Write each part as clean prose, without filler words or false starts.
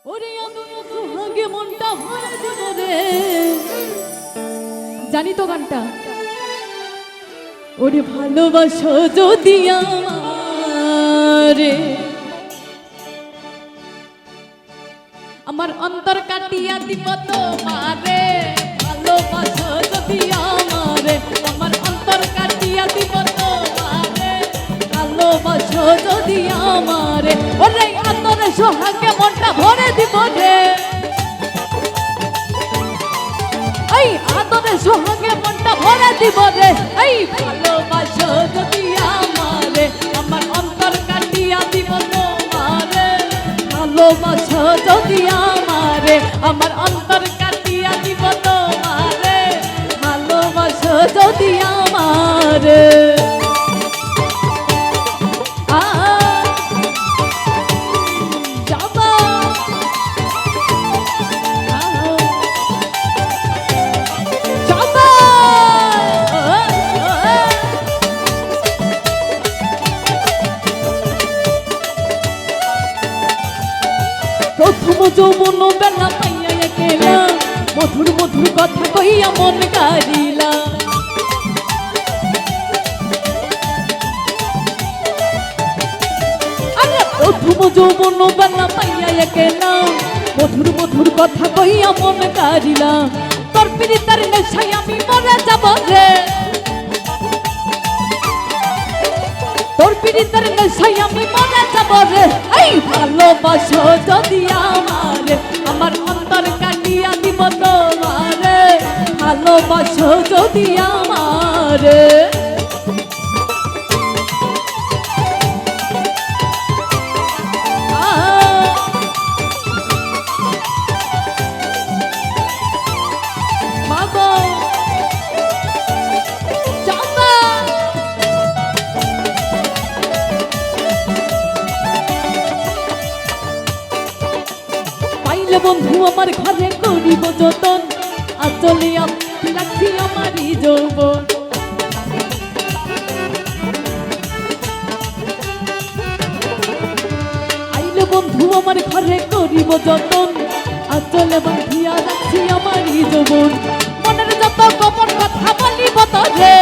ওরে আমি সোহাগে মনটা ভরে দেব রে, জানি তো গানটা। ওরে ভালোবাসো যদি আমারে, আমার অন্তর কাটিয়া দিব তোমারে। ভালোবাসো যদি আমারে, আমার অন্তর কাটিয়া দিব তোমারে। ভালোবাসো যদি আমারে, ওরে আতরে সোহাগে মনটা ভরে দিব রে। এই আতরে সোহাগে মনটা ভরে দিব রে। এই ভালোবাসো যদি আমারে, আমার অন্তর কাটিয়া দিব তোমারে। ভালোবাসো যদি আমারে, আমার অন্তর কাটিয়া দিব তোমারে। ভালোবাসো যদি আমারে। প্রথম যৌবন বেলা পাইয়া গেলা, মধুর মধুর কথা কইয়া মন কারিলা। আরে প্রথম যৌবন বেলা পাইয়া গেলা, মধুর মধুর কথা কইয়া মন কারিলা। তোর পিরিতার নেশায় আমি মরে যাব রে, তোর পিরিতার নেশায় আমি মরে যাব রে। এই ভালোবাসো যদি আমারে, আমার অন্তর কাটিয়া দিব তোমারে। ভালোবাসো যদি আমারে। বন্ধু আমার ঘরে করিব যতন, আচলে রাখি আমারই যৌবন। আইলে বন্ধু আমার ঘরে করিব যতন, আচলে বাঁধিয়া রাখি আমারই যৌবন। মনের যত গোপন কথা বলিব তোরে,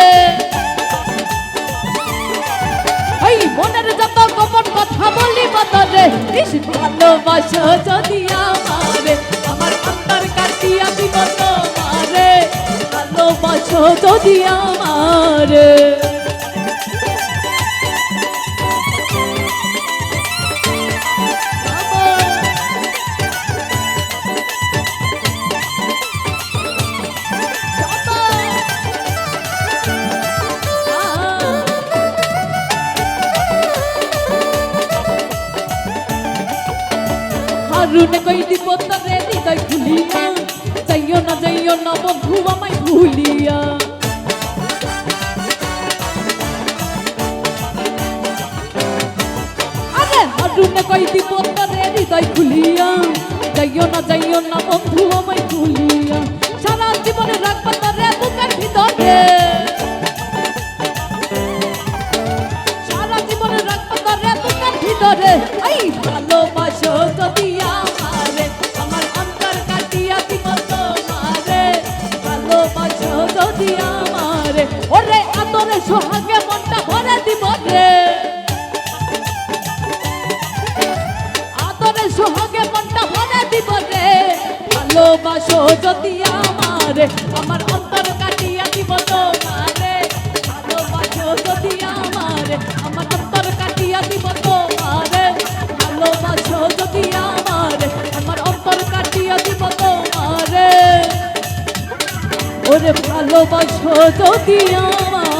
এই মনের যত গোপন কথা বলিব তোরে। ইস ভালোবাসো যদি আমারে, আমার অন্তর কাটিয়া দিব তোমারে। ভালোবাসো যদি আমারে। হারুনে কই দিব তোরে হৃদয় খুলিয়া, যাইও না বন্ধু আমায় ভুলিয়া। আরে হারুনে কই দিব তোরে হৃদয় খুলিয়া, যাইও না বন্ধু আমায় ভুলিয়া। সারা জীবনে রাখবো তোরে বুকের ভিতরে, সারা জীবনে রাখবো তোরে বুকের ভিতরে। এই ভালোবাসো যদি আমারে, আমার অন্তর কাটিয়া দিব তোমারে। ভালোবাসো যদি আমারে, ওরে আতরে সোহাগে মনটা ভরে দিব রে। আতরে সোহাগে মনটা ভরে দিব রে। ভালোবাসো যদি আমারে, আমার অন্তর কাটিয়া দিব তোমারে। ভালোবাসো যদি আমারে, আমার অন্তর কাটিয়া দিব তোমারে। ভালোবাসো যদি আমারে, আমার অন্তর কাটিয়া দিব তোমারে। ওরে ভালোবাসো যদি আমারে।